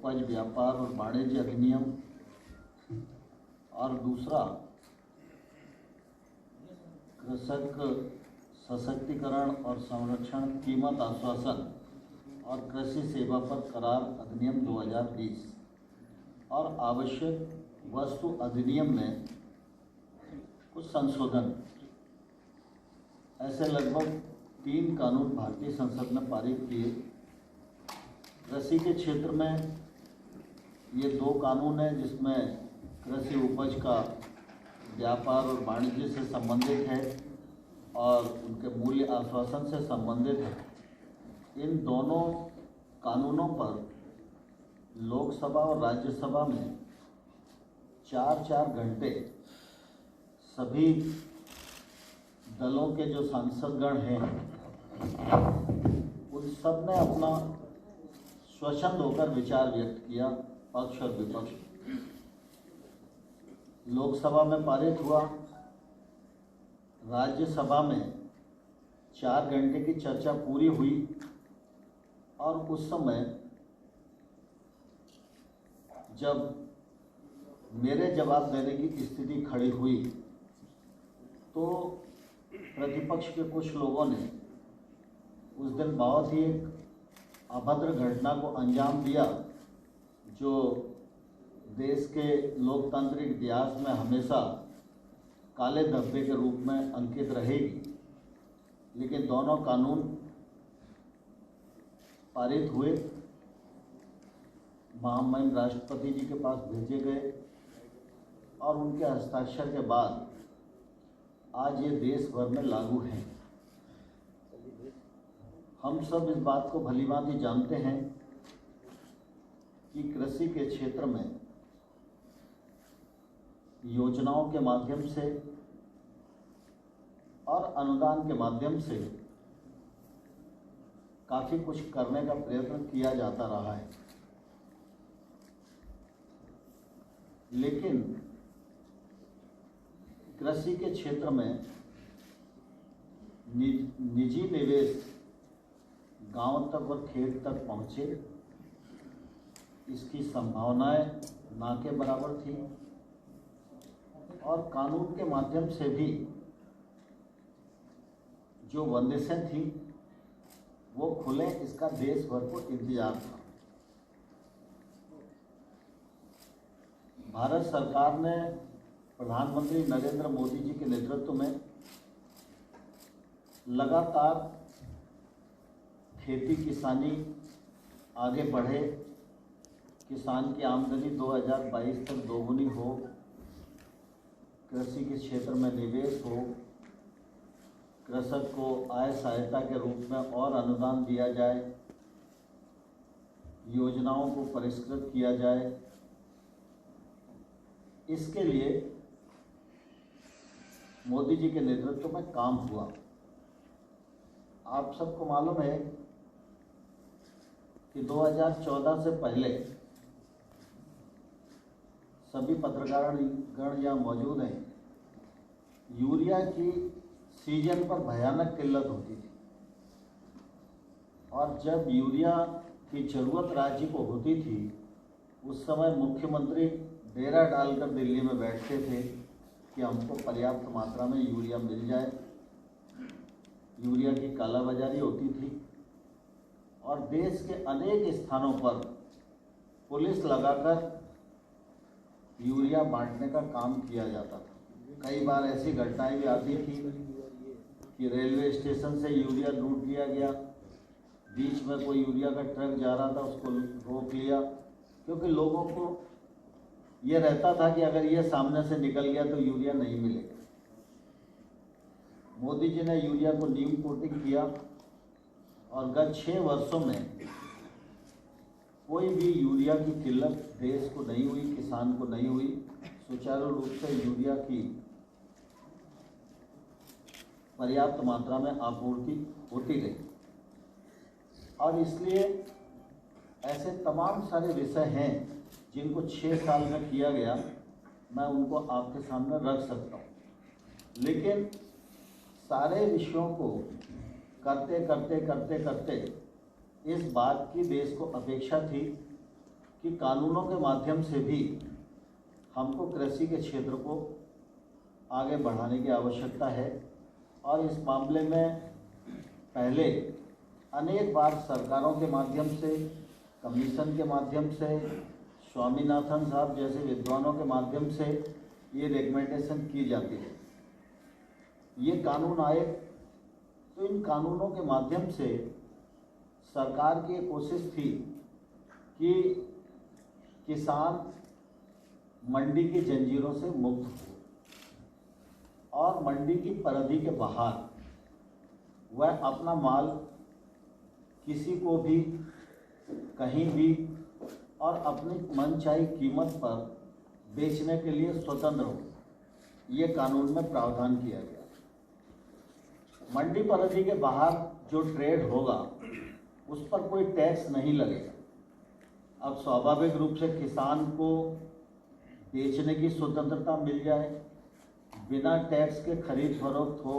उपज व्यापार और वाणिज्य अधिनियम, और दूसरा कृषक सशक्तिकरण और संरक्षण, कीमत आश्वासन और कृषि सेवा पर करार अधिनियम 2020 और आवश्यक वस्तु अधिनियम में कुछ संशोधन। ऐसे लगभग 3 कानून भारतीय संसद ने पारित किए। कृषि के क्षेत्र में ये 2 कानून हैं जिसमें कृषि उपज का व्यापार और वाणिज्य से संबंधित है और उनके मूल्य आश्वासन से संबंधित है। इन दोनों कानूनों पर लोकसभा और राज्यसभा में 4-4 घंटे सभी दलों के जो सांसदगण हैं उन सब ने अपना स्वच्छंद होकर विचार व्यक्त किया, पक्ष और विपक्ष। लोकसभा में पारित हुआ, राज्यसभा में 4 घंटे की चर्चा पूरी हुई और उस समय जब मेरे जवाब देने की स्थिति खड़ी हुई तो प्रतिपक्ष के कुछ लोगों ने उस दिन बहुत ही एक अभद्र घटना को अंजाम दिया जो देश के लोकतांत्रिक इतिहास में हमेशा काले धब्बे के रूप में अंकित रहेगी। लेकिन दोनों कानून पारित हुए, महामहिम राष्ट्रपति जी के पास भेजे गए और उनके हस्ताक्षर के बाद आज ये देश भर में लागू हैं। हम सब इस बात को भलीभांति जानते हैं कि कृषि के क्षेत्र में योजनाओं के माध्यम से और अनुदान के माध्यम से काफ़ी कुछ करने का प्रयत्न किया जाता रहा है, लेकिन कृषि के क्षेत्र में निजी निवेश गांव तक और खेत तक पहुँचे, इसकी संभावनाएं ना के बराबर थी और कानून के माध्यम से भी जो बंदिशें थी वो खुले, इसका देश भर को इंतजार था। भारत सरकार ने प्रधानमंत्री नरेंद्र मोदी जी के नेतृत्व में लगातार खेती किसानी आगे बढ़े, किसान की आमदनी 2022 तक दोगुनी हो, कृषि के क्षेत्र में निवेश हो, कृषक को आय सहायता के रूप में और अनुदान दिया जाए, योजनाओं को परिष्कृत किया जाए। इसके लिए मोदी जी के नेतृत्व में काम हुआ। आप सबको मालूम है कि 2014 से पहले सभी पत्रकारगण यहाँ मौजूद हैं, यूरिया की सीजन पर भयानक किल्लत होती थी और जब यूरिया की ज़रूरत राज्य को होती थी उस समय मुख्यमंत्री डेरा डालकर दिल्ली में बैठते थे कि हमको पर्याप्त मात्रा में यूरिया मिल जाए। यूरिया की कालाबाजारी होती थी और देश के अनेक स्थानों पर पुलिस लगाकर यूरिया बांटने का काम किया जाता था। कई बार ऐसी घटनाएं भी आती थी कि रेलवे स्टेशन से यूरिया लूट लिया गया, बीच में कोई यूरिया का ट्रक जा रहा था उसको रोक लिया, क्योंकि लोगों को ये रहता था कि अगर ये सामने से निकल गया तो यूरिया नहीं मिलेगा। मोदी जी ने यूरिया को नीम कोटिंग किया और गत 6 वर्षों में कोई भी यूरिया की किल्लत देश को नहीं हुई, किसान को नहीं हुई। सुचारू रूप से यूरिया की पर्याप्त मात्रा में आपूर्ति होती रही और इसलिए ऐसे तमाम सारे विषय हैं जिनको 6 साल में किया गया, मैं उनको आपके सामने रख सकता हूँ। लेकिन सारे विषयों को करते करते इस बात की देश को अपेक्षा थी कि कानूनों के माध्यम से भी हमको कृषि के क्षेत्र को आगे बढ़ाने की आवश्यकता है। और इस मामले में पहले अनेक बार सरकारों के माध्यम से, कमीशन के माध्यम से, स्वामीनाथन साहब जैसे विद्वानों के माध्यम से ये रिकमेंडेशन की जाती है। ये कानून आए तो इन कानूनों के माध्यम से सरकार की एक कोशिश थी कि किसान मंडी की जंजीरों से मुक्त हो और मंडी की परिधि के बाहर वह अपना माल किसी को भी कहीं भी और अपनी मनचाही कीमत पर बेचने के लिए स्वतंत्र हो। ये कानून में प्रावधान किया गया। मंडी परिधि के बाहर जो ट्रेड होगा उस पर कोई टैक्स नहीं लगेगा। अब स्वाभाविक रूप से किसान को बेचने की स्वतंत्रता मिल जाए, बिना टैक्स के खरीद फरोख्त हो,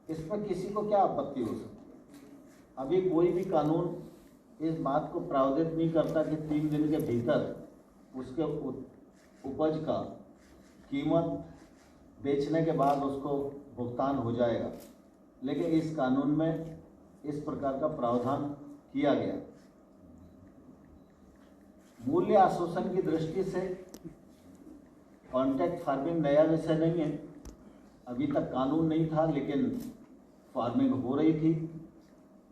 इस पर किसी को क्या आपत्ति हो सकती है। अभी कोई भी कानून इस बात को प्रावधान नहीं करता कि 3 दिन के भीतर उसके उपज का कीमत बेचने के बाद उसको भुगतान हो जाएगा, लेकिन इस कानून में इस प्रकार का प्रावधान किया गया। मूल्य आश्वासन की दृष्टि से कॉन्ट्रैक्ट फार्मिंग नया विषय नहीं है, अभी तक कानून नहीं था, लेकिन फार्मिंग हो रही थी,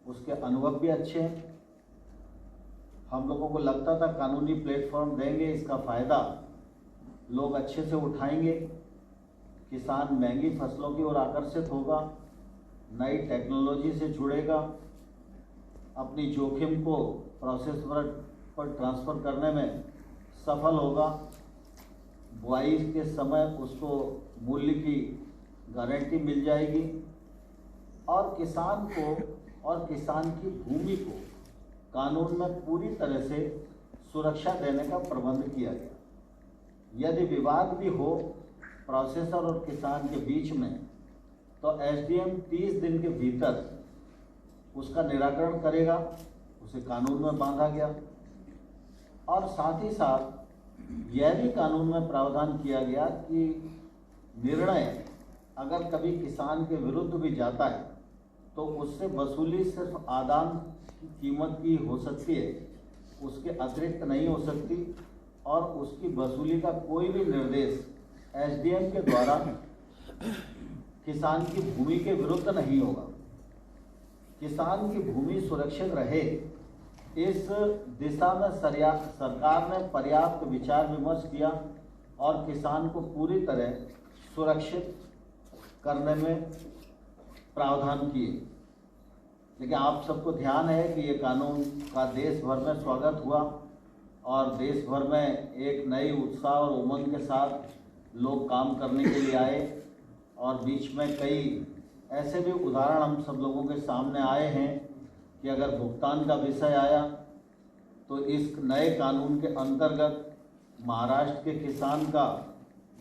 उसके अनुभव भी अच्छे हैं। हम लोगों को लगता था कानूनी प्लेटफॉर्म देंगे, इसका फ़ायदा लोग अच्छे से उठाएंगे, किसान महंगी फसलों की ओर आकर्षित होगा, नई टेक्नोलॉजी से जुड़ेगा, अपनी जोखिम को प्रोसेस पर ट्रांसफ़र करने में सफल होगा, बुआई के समय उसको मूल्य की गारंटी मिल जाएगी और किसान को और किसान की भूमि को कानून में पूरी तरह से सुरक्षा देने का प्रबंध किया गया। यदि विवाद भी हो प्रोसेसर और किसान के बीच में तो एसडीएम 30 दिन के भीतर उसका निराकरण करेगा, उसे कानून में बांधा गया। और साथ ही साथ यह भी कानून में प्रावधान किया गया कि निर्णय अगर कभी किसान के विरुद्ध भी जाता है तो उससे वसूली सिर्फ आदान की कीमत की हो सकती है, उसके अतिरिक्त नहीं हो सकती, और उसकी वसूली का कोई भी निर्देश एसडीएम के द्वारा किसान की भूमि के विरुद्ध नहीं होगा। किसान की भूमि सुरक्षित रहे, इस दिशा में सरकार ने पर्याप्त विचार विमर्श किया और किसान को पूरी तरह सुरक्षित करने में प्रावधान किए। लेकिन आप सबको ध्यान है कि ये कानून का देश भर में स्वागत हुआ और देश भर में एक नई उत्साह और उमंग के साथ लोग काम करने के लिए आए, और बीच में कई ऐसे भी उदाहरण हम सब लोगों के सामने आए हैं कि अगर भुगतान का विषय आया तो इस नए कानून के अंतर्गत महाराष्ट्र के किसान का,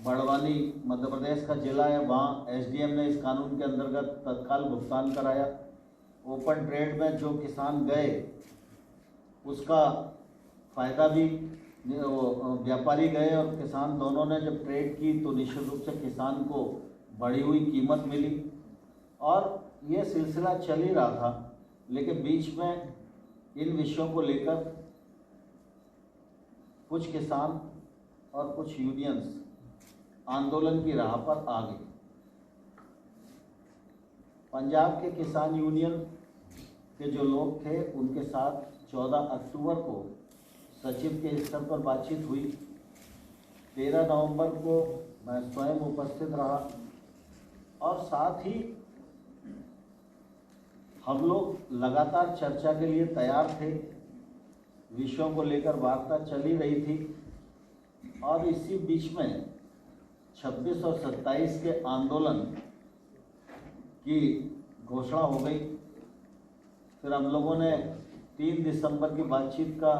बड़वानी मध्य प्रदेश का जिला है, वहाँ एसडीएम ने इस कानून के अंतर्गत तत्काल भुगतान कराया। ओपन ट्रेड में जो किसान गए उसका फ़ायदा भी, व्यापारी गए और किसान दोनों ने जब ट्रेड की तो निश्चित रूप से किसान को बढ़ी हुई कीमत मिली, और ये सिलसिला चल ही रहा था। लेकिन बीच में इन विषयों को लेकर कुछ किसान और कुछ यूनियंस आंदोलन की राह पर आ गई। पंजाब के किसान यूनियन के जो लोग थे उनके साथ 14 अक्टूबर को सचिव के स्तर पर बातचीत हुई। 13 नवंबर को मैं स्वयं उपस्थित रहा और साथ ही हम लोग लगातार चर्चा के लिए तैयार थे। विषयों को लेकर वार्ता चल ही रही थी और इसी बीच में 26 और 27 के आंदोलन की घोषणा हो गई। फिर हम लोगों ने 3 दिसंबर की बातचीत का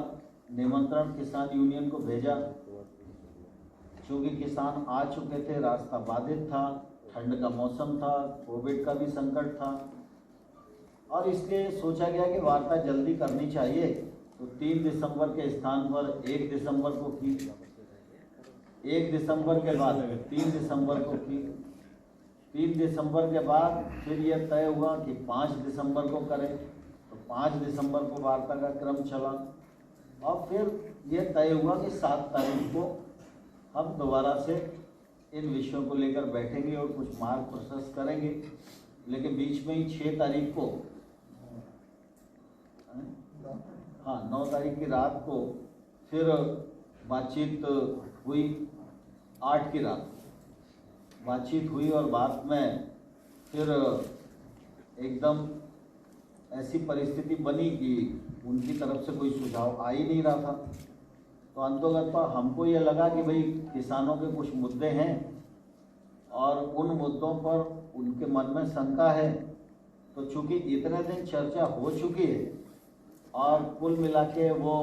निमंत्रण किसान यूनियन को भेजा। चूँकि किसान आ चुके थे, रास्ता बाधित था, ठंड का मौसम था, कोविड का भी संकट था और इसलिए सोचा गया कि वार्ता जल्दी करनी चाहिए। तो 3 दिसंबर के स्थान पर 1 दिसंबर को की, 1 दिसंबर के बाद 3 दिसंबर को की, 3 दिसंबर के बाद फिर यह तय हुआ कि 5 दिसंबर को करें, तो 5 दिसंबर को वार्ता का क्रम चला और फिर यह तय हुआ कि 7 तारीख को हम दोबारा से इन विषयों को लेकर बैठेंगे और कुछ मार्ग प्रशस्त करेंगे। लेकिन बीच में ही 6 तारीख को 9 तारीख की रात को फिर बातचीत हुई, 8 की रात बातचीत हुई और बात में फिर एकदम ऐसी परिस्थिति बनी कि उनकी तरफ से कोई सुझाव आ ही नहीं रहा था। तो अंतोगत पर हमको ये लगा कि भाई किसानों के कुछ मुद्दे हैं और उन मुद्दों पर उनके मन में शंका है। तो चूंकि इतने दिन चर्चा हो चुकी है और कुल मिला के वो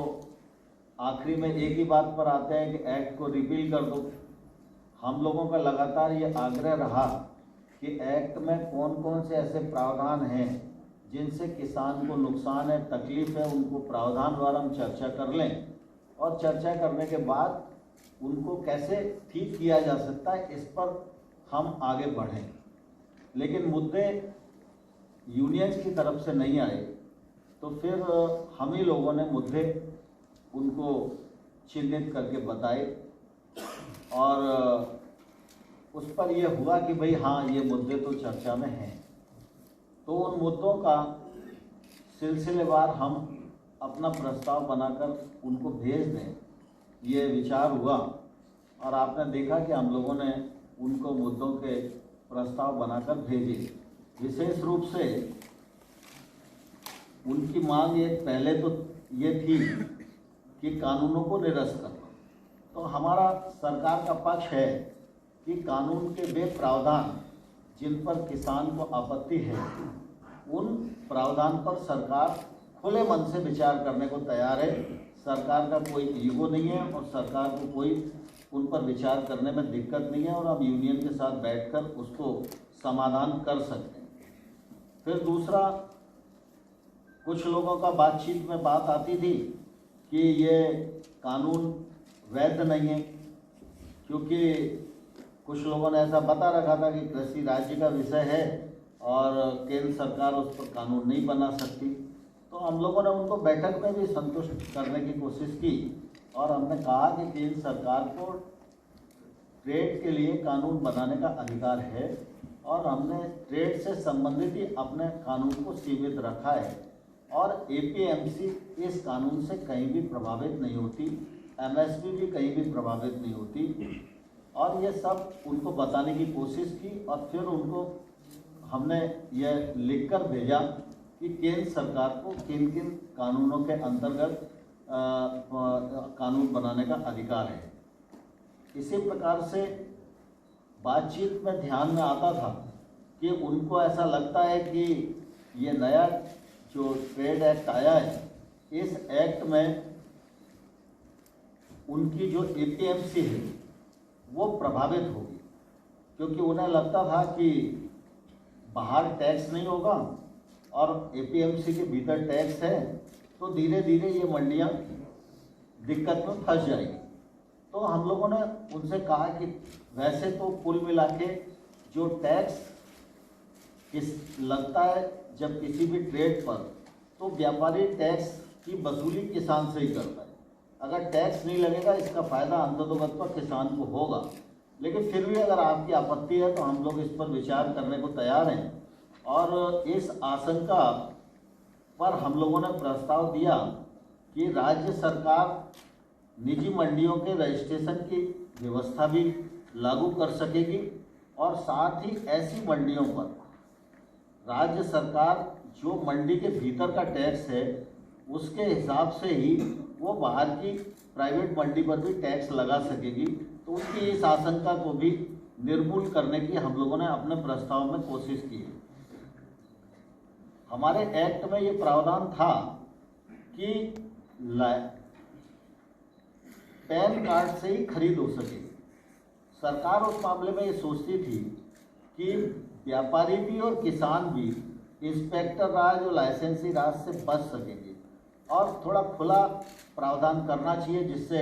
आखिरी में एक ही बात पर आते हैं कि एक्ट को रिपील कर दो। हम लोगों का लगातार ये आग्रह रहा कि एक्ट में कौन कौन से ऐसे प्रावधान हैं जिनसे किसान को नुकसान है, तकलीफ है, उनको प्रावधान द्वारा हम चर्चा कर लें और चर्चा करने के बाद उनको कैसे ठीक किया जा सकता है इस पर हम आगे बढ़ें। लेकिन मुद्दे यूनियंस की तरफ से नहीं आए, तो फिर हम ही लोगों ने मुद्दे उनको चिन्हित करके बताए और उस पर यह हुआ कि भाई हाँ, ये मुद्दे तो चर्चा में हैं। तो उन मुद्दों का सिलसिलेवार हम अपना प्रस्ताव बनाकर उनको भेज दें, ये विचार हुआ और आपने देखा कि हम लोगों ने उनको मुद्दों के प्रस्ताव बनाकर भेजे। विशेष रूप से उनकी मांग एक पहले तो ये थी कि कानूनों को निरस्त करना। तो हमारा सरकार का पक्ष है कि कानून के वे प्रावधान जिन पर किसान को आपत्ति है, उन प्रावधान पर सरकार खुले मन से विचार करने को तैयार है। सरकार का कोई ईगो नहीं है और सरकार को कोई उन पर विचार करने में दिक्कत नहीं है और हम यूनियन के साथ बैठकर उसको समाधान कर सकते हैं। फिर दूसरा, कुछ लोगों का बातचीत में बात आती थी कि ये कानून वैध नहीं है, क्योंकि कुछ लोगों ने ऐसा बता रखा था कि कृषि राज्य का विषय है और केंद्र सरकार उस पर कानून नहीं बना सकती। तो हम लोगों ने उनको बैठक में भी संतुष्ट करने की कोशिश की और हमने कहा कि केंद्र सरकार को ट्रेड के लिए कानून बनाने का अधिकार है और हमने ट्रेड से संबंधित ही अपने कानून को सीमित रखा है और एपीएमसी इस कानून से कहीं भी प्रभावित नहीं होती, एमएसपी भी कहीं भी प्रभावित नहीं होती। और ये सब उनको बताने की कोशिश की और फिर उनको हमने यह लिखकर भेजा कि केंद्र सरकार को किन किन कानूनों के अंतर्गत कानून बनाने का अधिकार है। इसी प्रकार से बातचीत में ध्यान में आता था कि उनको ऐसा लगता है कि ये नया जो ट्रेड एक्ट आया है, इस एक्ट में उनकी जो एपीएमसी है वो प्रभावित होगी, क्योंकि उन्हें लगता था कि बाहर टैक्स नहीं होगा और एपीएमसी के भीतर टैक्स है, तो धीरे धीरे ये मंडियां दिक्कत में फंस जाएगी। तो हम लोगों ने उनसे कहा कि वैसे तो कुल मिला के जो टैक्स लगता है जब किसी भी ट्रेड पर, तो व्यापारी टैक्स की वसूली किसान से ही करता है। अगर टैक्स नहीं लगेगा इसका फ़ायदा अंततोगत पर किसान को होगा। लेकिन फिर भी अगर आपकी आपत्ति है तो हम लोग इस पर विचार करने को तैयार हैं और इस आशंका पर हम लोगों ने प्रस्ताव दिया कि राज्य सरकार निजी मंडियों के रजिस्ट्रेशन की व्यवस्था भी लागू कर सकेगी और साथ ही ऐसी मंडियों पर राज्य सरकार जो मंडी के भीतर का टैक्स है उसके हिसाब से ही वो बाहर की प्राइवेट मंडी पर भी टैक्स लगा सकेगी। तो उनकी इस आशंका को भी निर्मूल करने की हम लोगों ने अपने प्रस्ताव में कोशिश की है। हमारे एक्ट में ये प्रावधान था कि पैन कार्ड से ही खरीद हो सके। सरकार उस मामले में ये सोचती थी कि व्यापारी भी और किसान भी इंस्पेक्टर राज और लाइसेंसी राज से बच सकेंगे। और थोड़ा खुला प्रावधान करना चाहिए, जिससे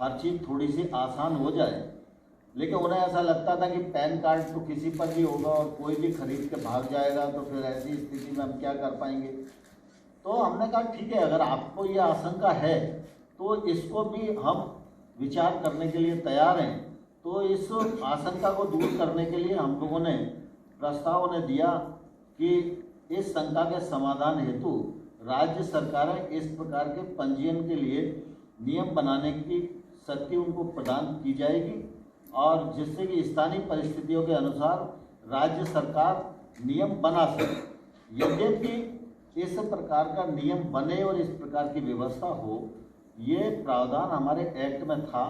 हर चीज़ थोड़ी सी आसान हो जाए। लेकिन उन्हें ऐसा लगता था कि पैन कार्ड तो किसी पर भी होगा और कोई भी खरीद के भाग जाएगा, तो फिर ऐसी स्थिति में हम क्या कर पाएंगे। तो हमने कहा ठीक है, अगर आपको ये आशंका है तो इसको भी हम विचार करने के लिए तैयार हैं। तो इस आशंका को दूर करने के लिए हम लोगों ने प्रस्ताव ने दिया कि इस शंका के समाधान हेतु राज्य सरकारें इस प्रकार के पंजीयन के लिए नियम बनाने की शक्ति उनको प्रदान की जाएगी, और जिससे कि स्थानीय परिस्थितियों के अनुसार राज्य सरकार नियम बना सके। यद्यपि इस प्रकार का नियम बने और इस प्रकार की व्यवस्था हो, ये प्रावधान हमारे एक्ट में था,